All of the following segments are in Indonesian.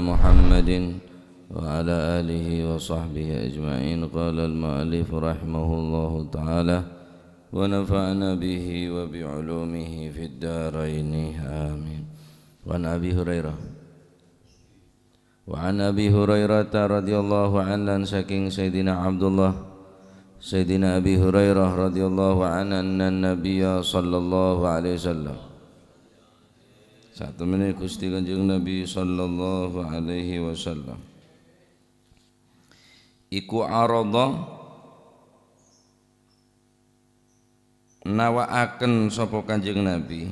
محمد وعلى آله وصحبه أجمعين. قال المؤلف رحمه الله تعالى ونفعنا به وبعلومه في الدارين آمين. وعن أبي هريرة رضي الله عنه saking Sayyidina Abdullah Sayyidina Abi Hurairah radhiyallahu anhu anna Nabiya sallallahu alaihi wasallam saat temene Gusti Kanjeng Nabi sallallahu alaihi wasallam iku arada nawaaken sapa Kanjeng Nabi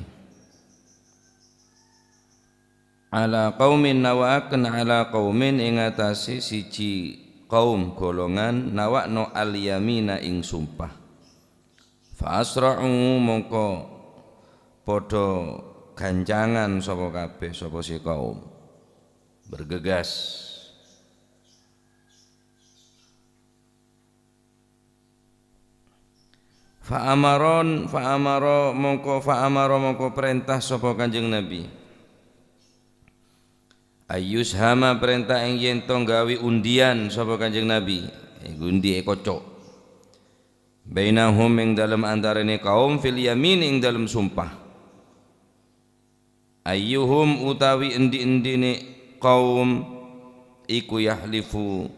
ala qaumin nawaaken ala qaumin ing atase siji kaum golongan nawakno al-yamina ing sumpah fa asra'u mongko padha gancangan sapa kabeh sapa si kaum bergegas fa'amara mongko perintah sapa Kanjeng Nabi ayus hama perintah ing yen to gawe undian sapa Kanjeng Nabi undi kocok bainahum ing dalem antarane kaum fil yamin ing dalem sumpah ayyuhum utawi endi-endine kaum iku yahlifu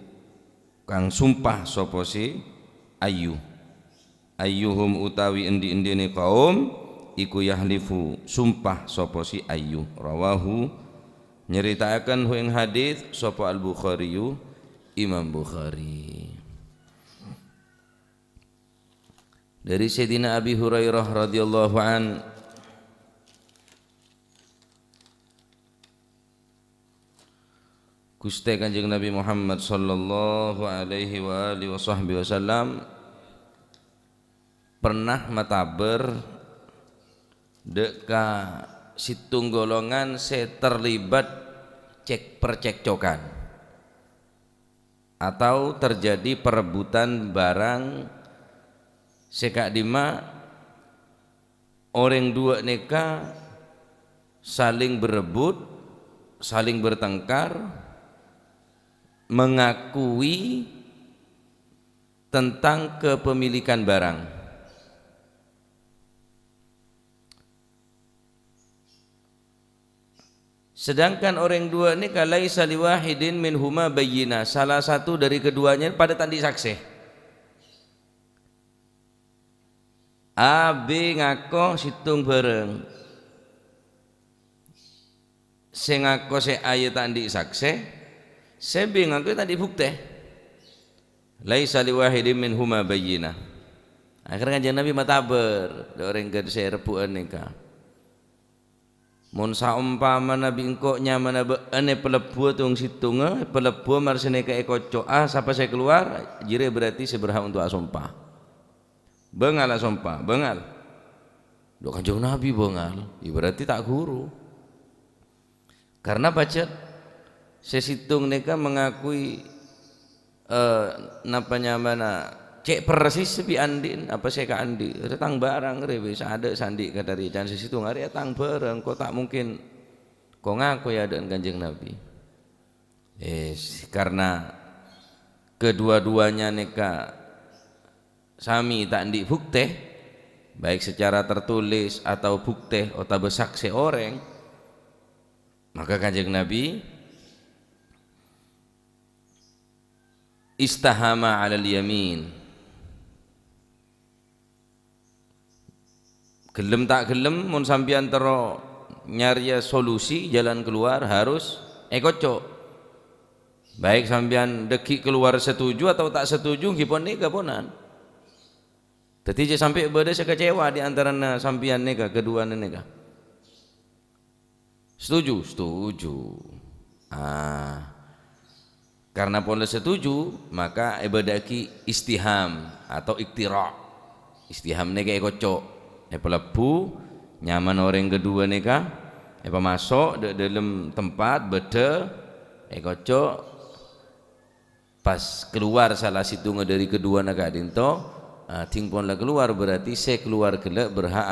kang sumpah sapa si ayyuhum utawi endi-endine kaum iku yahlifu sumpah sapa si ayyu rawahu nyeritakan ing hadis sapa al-Bukhari Imam Bukhari dari Sayyidina Abi Hurairah radhiyallahu an Gusti Kanjeng Nabi Muhammad sallallahu alaihi wa alihi wasallam pernah mataber deka situng golongan terlibat percekcokan atau terjadi perebutan barang sekak dima orang dua neka saling berebut saling bertengkar mengakui tentang kepemilikan barang. Sedangkan orang dua ini kalaisa liwahidin minhuma bayyinah, salah satu dari keduanya pada tandi saksi. A B ngako situng bareng. Sing ngako se A ya tandi saksi. Sebi ngaku tadi bukti laisa liwahidin minhuma bayyinah. Akhirnya Kanjeng Nabi mataber orang ke saya repuan nikah mun saumpama nabi engko nyaman ane pelebu tung situnga pelebu marsene ka ekoco sapa saya keluar jire berarti seberhak untuk asumpah bengal asumpah bengal do Kanjeng Nabi bengal berarti tak guru karena baca sesitung neka mengakui napanya mana cek persis sepi andin apa saya ke andi datang barang rewe ada sandi kata dia dan sesitung hari datang barang kok tak mungkin kok ngaku ya dengan Kanjeng Nabi karena kedua-duanya neka sami tak di bukti baik secara tertulis atau bukti atau bersaksi orang maka Kanjeng Nabi istahama 'alal yamin gelem tak gelem mun sampeyan tero nyari solusi jalan keluar harus kocok baik sampeyan deki keluar setuju atau tak setuju ngipun nika ponan dadi sampai beda sekecewa di antara sampeyan nika kedua nika setuju karena pola setuju maka ibadaki istiham atau iktira istiham neka kocok pelebu nyaman orang kedua neka masuk dalam tempat beda kocok pas keluar salah situ dari kedua neka dinto tingpon lah keluar berarti saya keluar gelak berhak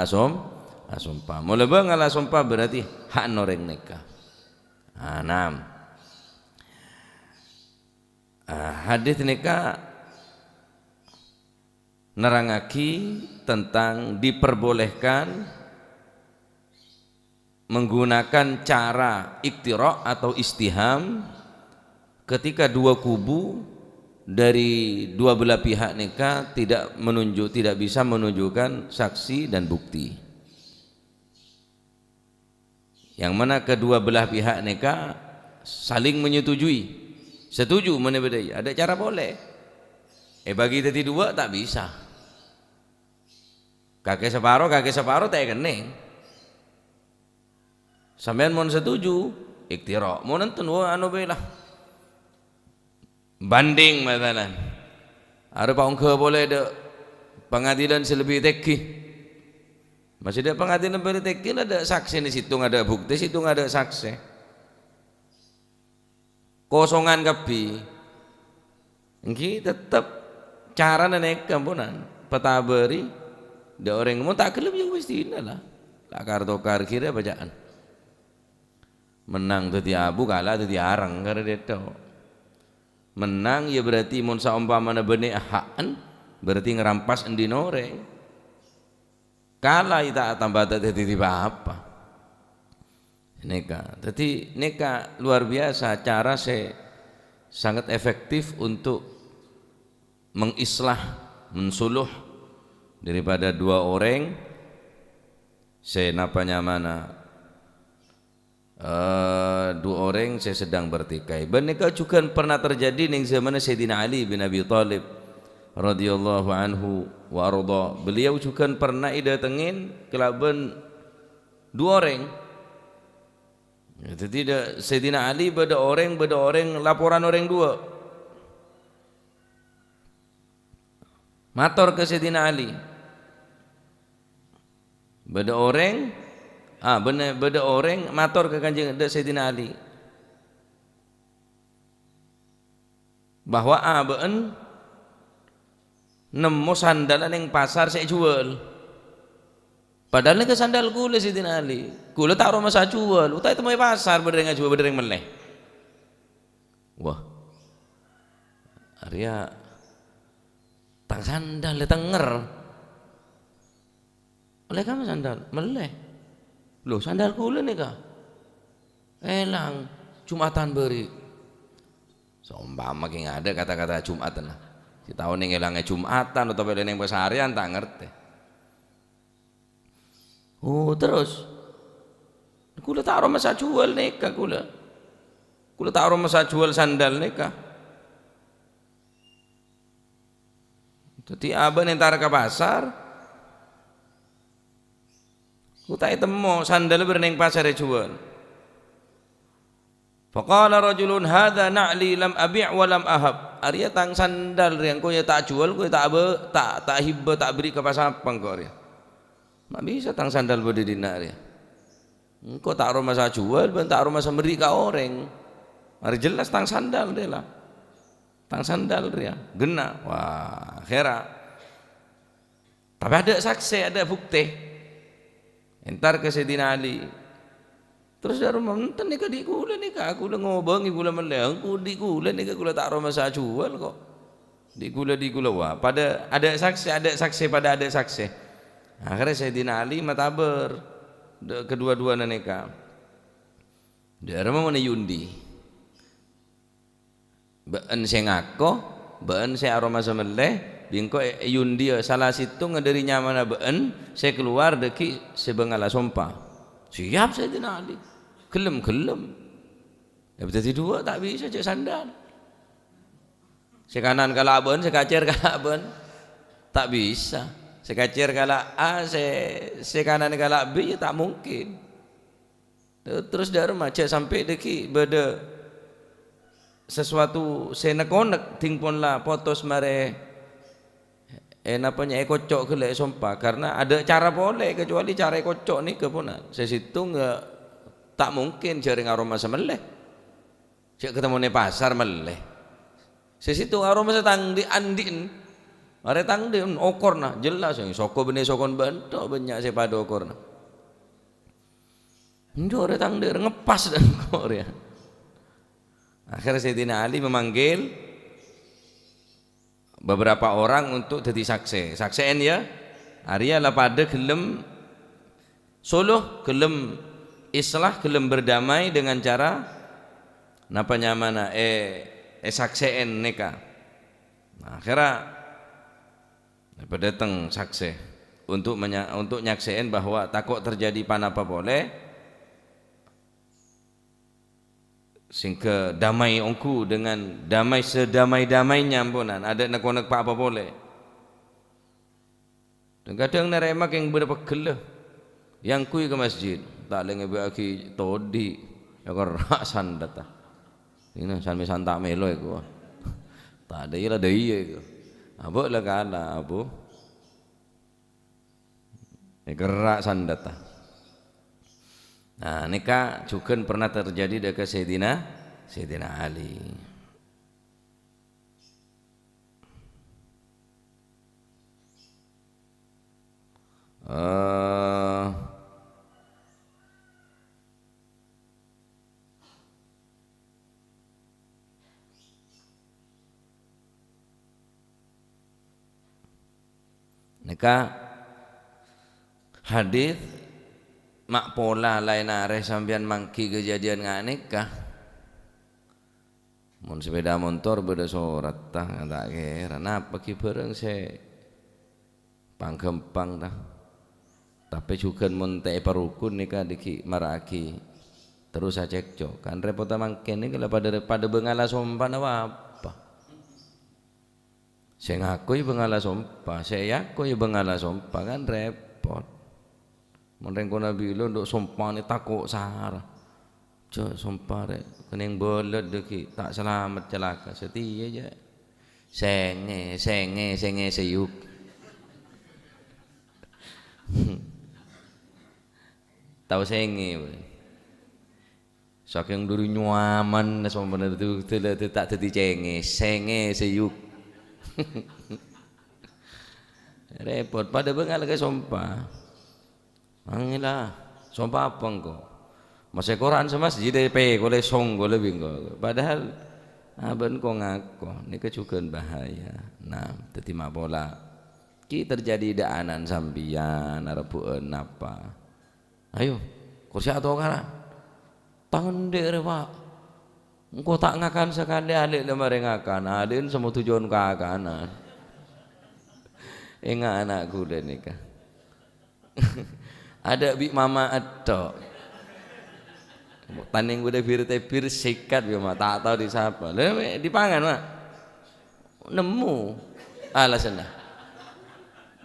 asumpah mulai bang ala sumpah berarti hak noreng neka 6 Hadis nikah nerangaki tentang diperbolehkan menggunakan cara iktira atau istiham ketika dua kubu dari dua belah pihak nikah tidak bisa menunjukkan saksi dan bukti, yang mana kedua belah pihak nikah saling menyetujui, setuju mana bedai, ada cara boleh. Bagi tadi dua tak bisa, kakek separuh tak kening. Sampean mau setuju iktira, mau nonton anu belah banding matalan, ada pangke boleh ada pengadilan selebih teki, masih ada pengadilan lebih teki, ada saksi di situ, ada bukti situ, ada saksi, kosongan kapi, engki tetap cara naik kampunan petabari, ada orang mau tak kelem yang mesti lah, lakar tokar kira bacaan. Menang tu abu, kalah tu arang, karena dia tahu menang ya berarti mun saumpamana benih haan berarti ngerampas endi noreng, kalah ita tambah tiba apa neka. Jadi neka luar biasa, cara saya sangat efektif untuk mengislah, mensuluh daripada dua orang saya napanya mana dua orang saya sedang bertikai. Benika juga pernah terjadi ning zaman Sayyidina Ali bin Abi Thalib radhiyallahu anhu wa arda. Beliau juga pernah idatengin kelaban dua orang. Jadi Sayyidina Ali beda orang laporan orang dua. Mator ke Sayyidina Ali. Beda orang beda orang mator ke Kanjeng Sayyidina Ali bahwa beun nemu sandalan yang pasar saya jual, padahal ke sandal kula Sayyidina Ali, kula tak masa jual, utai temui pasar bedereng jual bedereng meleh. Wah, Arya tang sandal tenger oleh kamu sandal meleh. Loh sandal kula nih kah? Elang Jumatan beri. Seumpama ki ada kata-kata Jumatan lah. Si tahu ning elangnya Jumatan atau beli ning pesarian tak ngerti. Oh terus kula tak ora masa jual nikah kula. Kula tak ora masa jual sandal nikah. Jadi aben entar ke pasar utai temu sandal berneng pasar jual. Faqala rajulun hadza na'li lam abi' wa lam ahab. Arya tang sandal yang kau ya tak jual, kau tak hibba tak beri ke pasapang kau arya. Mak bisa tang sandal berdina arya. Engkau tak ro masa jual, ben tak ro masa beri ka orang. Ari jelas tang sandal dia lah. Tang sandal dia gena. Wah, khera. Tapi ada saksi, ada bukti. Entar ke Sayyidina Ali. Terus dari rumah nonton nikah di kula nikah aku udah ngobangi kula meleng aku di kula nikah kula tak rumah saya jual kok di kula wah pada ada saksi pada ada saksi. Akhirnya Sayyidina Ali mataber kedua-dua nikah. Dia rumah mana yundi. Beun saya ngako, beun saya aroma semeleh. Bingko yundi salah situ ngederinya mana beun saya keluar deki sebengala sompa siap saya dinali gelem ya berarti dua tak bisa cek sandal sekanan kala beun sekacer kala beun tak bisa sekacer kala A sekanan kala B ya tak mungkin. Terus dari macet sampai deki beda sesuatu saya nekonek tingpon lah potos mare napanya kocok ke lek sompa karena ada cara boleh kecuali cara kocok ni kepunan saya situ nggak tak mungkin jaring aroma semeleh cek ketemu nih pasar meleh saya situ aroma setang di andin are tang di okor nah jelas yang soko benih sokon bantu banyak saya pada okor nah itu are tang di ngepas dan kor ya. Akhirnya Sayyidina Ali memanggil beberapa orang untuk jadi saksi. Saksian ya Arya lah pada gelem suluh, gelem islah, gelem berdamai dengan cara napa nyamana saksian nikah. Nah, akhirnya datang saksi untuk nyaksiin bahwa takut terjadi panapa boleh sehingga damai ongku dengan damai sedamai-damainya ampunan ada nak apa boleh. Dan kadang naremak yang berpegel yang kui ke masjid tak lenge bagi todi ya kerak sandat ah ini sampai santak melo iku tak ada ila deui iku abu lah kala abu gerak sandat ah. Nah nikah juga pernah terjadi dekat Sayyidina Ali. Nikah hadis mak pola lain areh sambian mangki kejadian ngak nikah mun sepeda motor beda sorat tah tak kira napa ki bareng se panggempang tah tapi juga mun teh parukun nikah diki maraki terus cekcok kan repot mangken iki pada bengala sompan apa saya ngakui bengala sompa saya yakui bengala sompa kan repot Mereng ko nabilo ndok sompane takok sahara. Jo sompare kening bolot deki tak selamat celaka setia aja. Senge seyuk. Tahu senge. Saking dulu nyaman sompane itu tak dadi senge seyuk. Repot pada bengal ke sompah. Angilah, sompa apa engkau? Masih Quran sama masjid DP, kau lesong, kau lebih engkau. Padahal aben kau ngaku, ini kecukupan bahaya. Nah, tetima bola. Ki terjadi daanan sambian, arapuan apa? Ayo, kursi atau karan? Tangan dek pak. Engkau tak ngakan sekali alik lemari ngakan. Adin semua tujuan kakanan. Enggak anakku dan nikah. Ada bi mama adok tanding udah bir sikat ya mak tak tahu di siapa dipangan mak nemu alasannya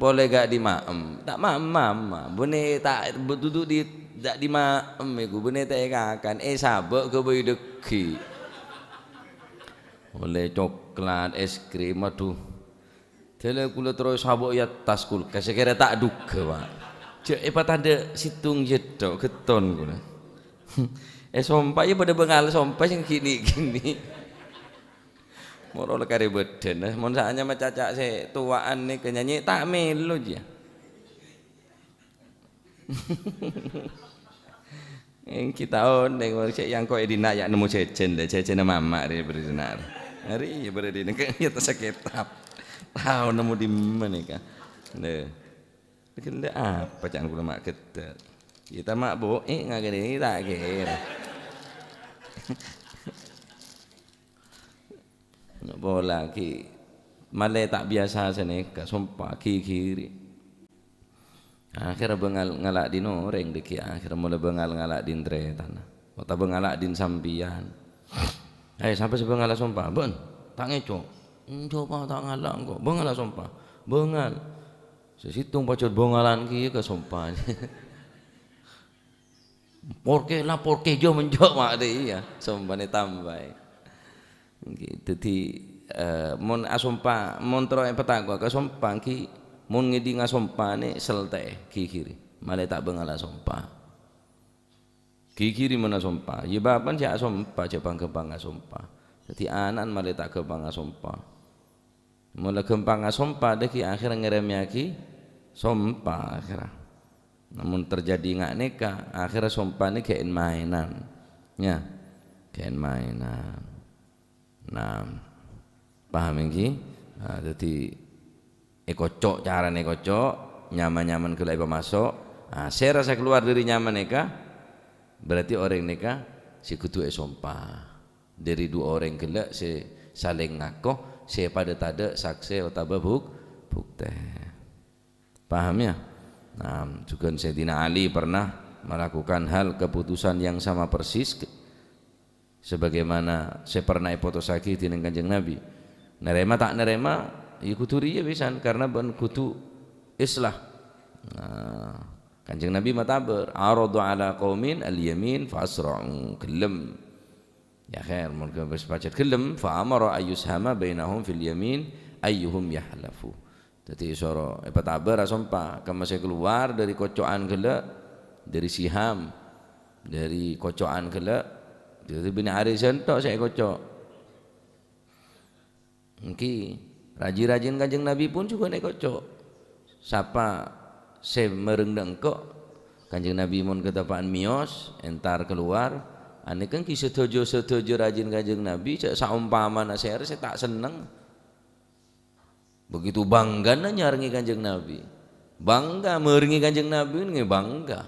boleh gak di maem tak mama bune tak duduk di tak di maem iku bune tak akan sabuk ke boy deki boleh coklat es krim aduh tele kula terus sabuk ya tas kulkas kira tak duga mak cek ada situng jedok keton guna sompa ya pada bengal sompa yang gini moro lekare beden mon saanya macacak se tuaan nih kenyanyi tak melu aja yang kita on yang kau edina ya nemu cecen mama hari berdinar hari ya berdinar ya tersekitar tahu nemu di mana kan kena apa jangan gula mak ketat kita mak boe nggak gini tak kira nggak boleh ki malah tak biasa seneka sumpah kiri akhirnya bengal ngalak din orang deki akhirnya mulai bengal ngalak din tretan kota bengalak din sambian sampai sebengal sumpah ben tak ngecok coba tak ngalak kok bengal sumpah bengal sesitung pacot bongalan ki ke sompanya porke jo menjok mak de iya sompane tambah gitu di mon asompa montro petang ke sompang ki mon ngidi ngasompane selte ki kiri male tak bengala sompa ki kiri mana sompa ye bapan si asompa cepang kepang asompa dadi anan male tak kepang asompa mula kepang asompa deki akhir ngeremnya ki sompa akhirnya namun terjadi nggak nikah akhirnya sompa ini kain mainan ya kain mainan nah paham ini Dadi kocok carane kocok nyaman-nyaman kelai pemasok. Saya rasa keluar dari nyaman neka berarti orang neka si kudu sompah dari dua orang kelak si saling ngakoh si pada tada saksi atau bukti. Paham ya? Nah, juga Sayyidina Ali pernah melakukan hal keputusan yang sama persis sebagaimana saya pernah potosaki dengan Kanjeng Nabi. Nerema tak nerema ya kudu riya pisan karena ben kudu islah. Nah, Kanjeng Nabi matabar aradu ala qaumin al-yamin fa asra'u kelem ya khair mereka bersepakat kelem fa amara ayyushama bainahum fil yamin ayyuhum yahlafu. Jadi soro patabar asompa kama saya keluar dari kocokan gelak dari siham dari kocokan gelak jadi bin arisan tok saya kocok engki rajin-rajin Kanjeng Nabi pun juga nek kocok sapa se merendeng kok Kanjeng Nabi mun ketapaan mios entar keluar ane kan ki sedojo rajin Kanjeng Nabi saumpamana saya tak seneng begitu bangga nyarengi Kanjeng Nabi bangga merengi Kanjeng Nabi ini bangga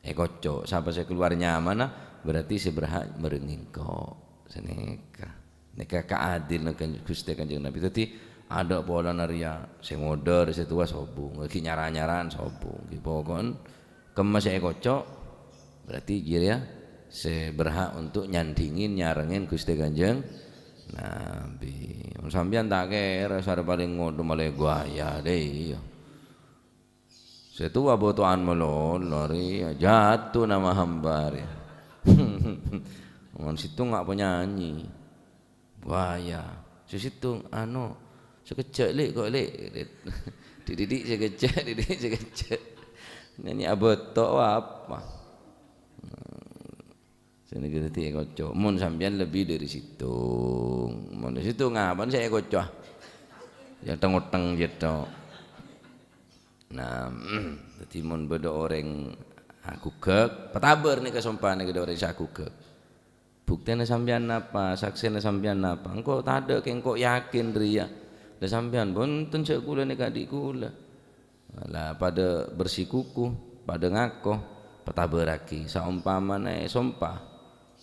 kocok sapa saya keluar nyaman berarti saya berhak merengi kok seneka neka kaadil Gusti Kanjeng Nabi tadi ada pola naria saya modar saya tua sobung lagi nyaran sobung pokoknya kemas saya kocok berarti ya saya berhak untuk nyandingin nyarengin Gusti Kanjeng Nabi. Sampeyan tak kira sare paling ngono malah gaya deh. Setua botoan melolori jatuh nama hambar ya. Mon situ enggak penyanyi. Gaya. Situ sekecek lek kok lek. Dididik sekecek. Nyanyi abotok apa? Sini kita tiga kocok. Mun sampean lebih dari situ. Mun dari situ ngapain saya kocok? Ya tengoteng gitu. Nah, jadi mun beda orang aku gek, petaber nih kesompahan nih orang aku gek. Buktinya sampean apa? Saksinya sampean apa? Engkau tak ada, engkau yakin ria. Dan sampean pun tentu kula nih kadik kula. Lah pada bersikuku, pada ngakoh, petaberaki. Saumpamane sompah.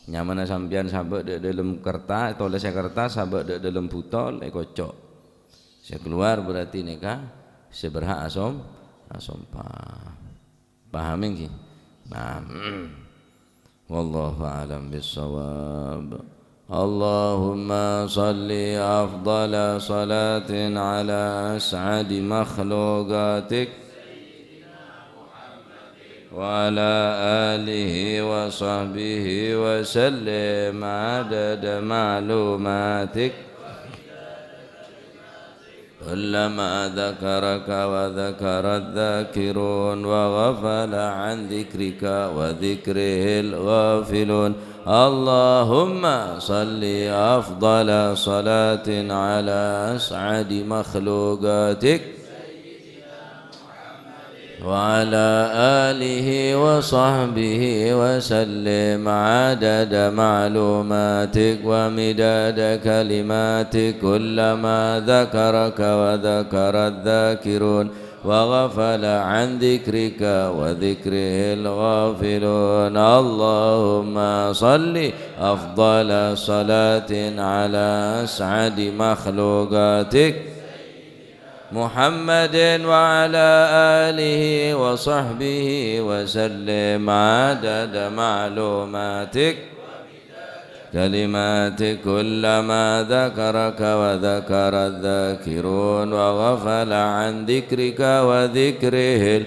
Nyamana sampean sabak di dalam kertas atau lesnya kertas sabak di dalam botol kocok saya keluar berarti neka saya berhak asompah paham ini nah wallahu a'lam bissawab Allahumma salli afdala salatin ala as'adi makhluqatik وعلى آله وصحبه وسلم عدد معلوماتك كلما ذكرك وذكر الذاكرون وغفل عن ذكرك وذكره الغافلون اللهم صل أفضل صلاة على أسعد مخلوقاتك وعلى آله وصحبه وسلم عدد معلوماتك ومداد كلماتك كلما ذكرك وذكر الذاكرون وغفل عن ذكرك وذكره الغافلون اللهم صل أفضل صلاة على أسعد مخلوقاتك محمد وعلى آله وصحبه وسلم عدد معلوماتك كلماتك كلما ذكرك وذكر الذاكرون وغفل عن ذكرك وذكره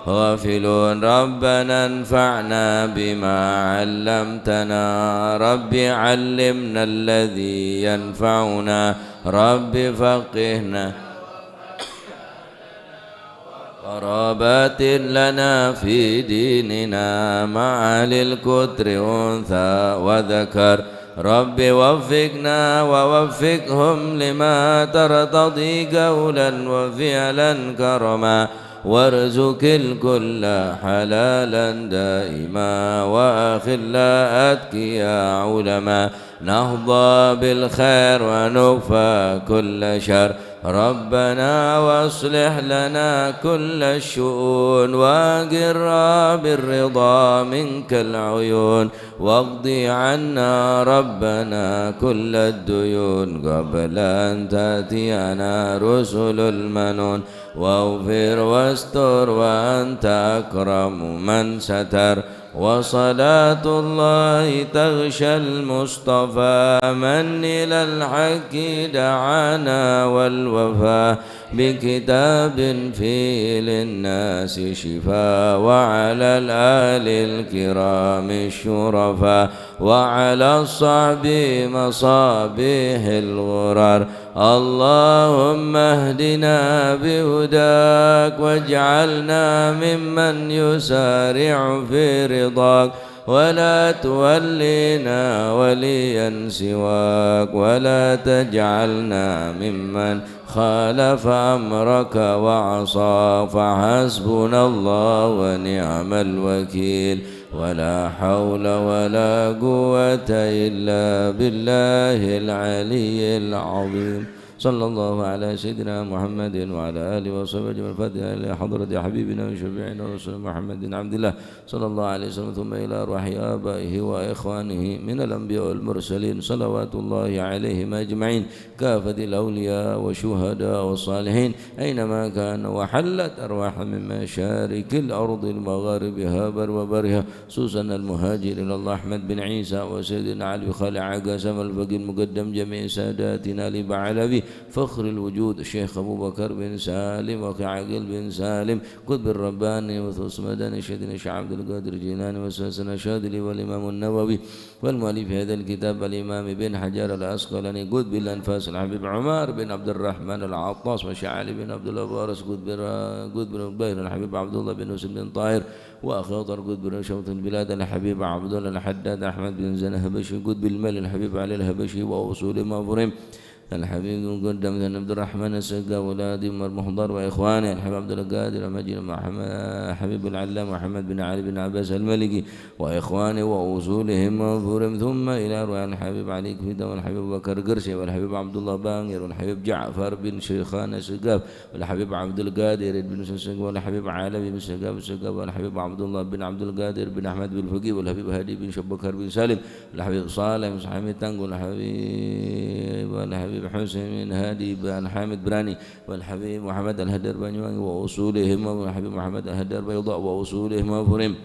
الغافلون ربنا انفعنا بما علمتنا رب علمنا الذي ينفعنا رب فقهنا قرابات لنا في ديننا مع للكتر أنثى وذكر رب وفقنا ووفقهم لما ترتضي قولا وفعلا كرما وارزق الكل حلالا دائما وأخلاءتك يا علما نهضى بالخير ونكفى كل شر ربنا واصلح لنا كل الشؤون واقر بالرضا منك العيون واقض عنا ربنا كل الديون قبل أن تأتينا رسل المنون واغفر واستر وأنت أكرم من ستر وصلاة الله تغشى المصطفى من إلى الحق دعانا والوفاء بكتاب فيه للناس شفاء وعلى الآل الكرام الشرفاء وعلى الصعب مصابيح الغرر اللهم اهدنا بهداك واجعلنا ممن يسارع في رضاك ولا تولينا وليا سواك ولا تجعلنا ممن خالف أمرك وعصى فحسبنا الله ونعم الوكيل ولا حول ولا قوة إلا بالله العلي العظيم صلى الله على سيدنا محمد وعلى آله وصحبه أجمعين. الفاتحة إلى حضرة حبيبنا وشفيعنا ورسول محمد بن عبد الله صلى الله عليه وسلم ثم إلى أرواح آبائه وإخوانه من الأنبياء والمرسلين صلوات الله عليهم أجمعين كافة الأولياء والشهداء والصالحين أينما كان وحلت أرواح من مشارق الأرض المغاربها بر وبرها خصوصا المهاجر إلى الله أحمد بن عيسى وسيدنا علي خالع عقاسم الفقي المقدم جميع ساداتنا لبعلبي فخر الوجود الشيخ أبو بكر بن سالم وكعقل بن سالم قطب الرباني وثوس مدني شيخنا الشيخ عبد القادر الجيلاني وسوسنا الشاذلي والإمام النووي والمؤلف هذا الكتاب الإمام بن حجر العسقلاني قطب الأنفاس الحبيب عمر بن عبد الرحمن العطاس وشعالي بن عبد الله بارس قطب البير الحبيب عبد الله بن مسلم بن طاهر وأخاطر قطب بن شوط البلاد الحبيب عبد الله الحداد أحمد بن زنهبشي قطب المال الحبيب علي الهبشي وأصول ما فرم الحبيب قدم بن عبد الرحمن السقا ولادي المحضر وإخوانه الحبيب عبد القادر المجيد حبيب العلام محمد بن علي بن عباس الملكي وإخوانه وأصولهم وفورهم ثم إلى رواه الحبيب علي كفيدا والحبيب بكر قرشي والحبيب عبد الله بانير والحبيب جعفر بن شيخان السقاف والحبيب عبد القادر بن السقاف والحبيب علي بن السقاف والحبيب عبد الله بن عبد القادر بن أحمد بن الفقي والحبيب هادي بن شبكر بن سالم والحبيب صالح بن حميد تانغ والحبيب حسين بن هادي بن حامد براني والحبيب محمد الهدر بن وأصولهم والحبيب محمد الهدر بيضاء وأصولهم وفرهم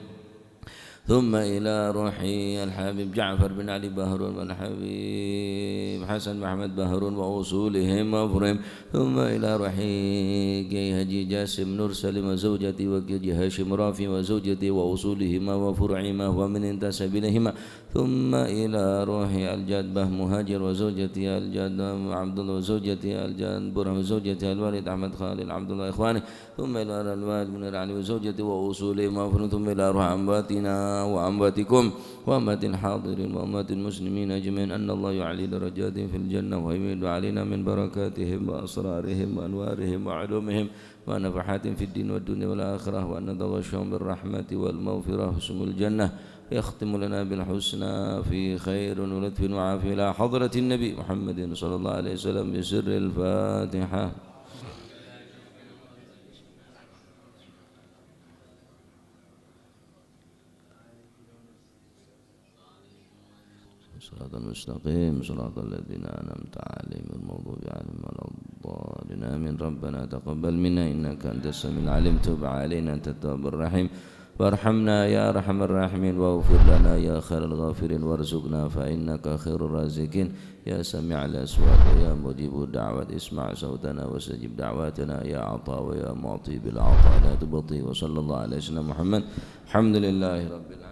ثم إلى روحي الحبيب جعفر بن علي بهرون والحبيب حسن محمد بهرون وأصولهم وفرهم ثم إلى روحي كي هجي جاسم نور سلم وزوجتي وكي هاشم رافي وزوجتي وأصولهما وفرعهما ومن انتسب إليهما ثم إلى روحي الجاد به مهاجر وزوجتي الجاد عبد الله وزوجتي الجاد برهم وزوجتي الوالد أحمد خالد عبد الله إخواني ثم إلى الوالد من علي وزوجتي وأصولهما وفرهم ثم إلى روح أمواتنا وأمواتكم وأموات الحاضرين وأموات المسلمين أجمعين أن الله يعلي درجاتهم في الجنة ويميد علينا من بركاتهم وأسرارهم وأنوارهم وعلومهم ونفحاتهم في الدين والدنيا والآخرة وأن نتغشهم بالرحمة والمغفرة اسم الجنة يختم لنا بالحسنى في خير ولطف وعافية إلى حضرة النبي محمد صلى الله عليه وسلم بسر الفاتحة. صراط المستقيم صراط الذين أنعمت عليهم المغضوب عليهم ولا الضالين آمين. ربنا تقبل منا إنك أنت السميع العليم تب علينا أنت التواب الرحيم وارحمنا يا أرحم الراحمين واغفر لنا يا خير الغافرين وارزقنا فإنك خير الرازقين يا سميع الأصوات يا مجيب الدعوات اسمع صوتنا واستجب دعواتنا يا عطاء ويا معطي بالعطاء لا تبطي. وصلى الله على سيدنا محمد الحمد لله رب العالمين.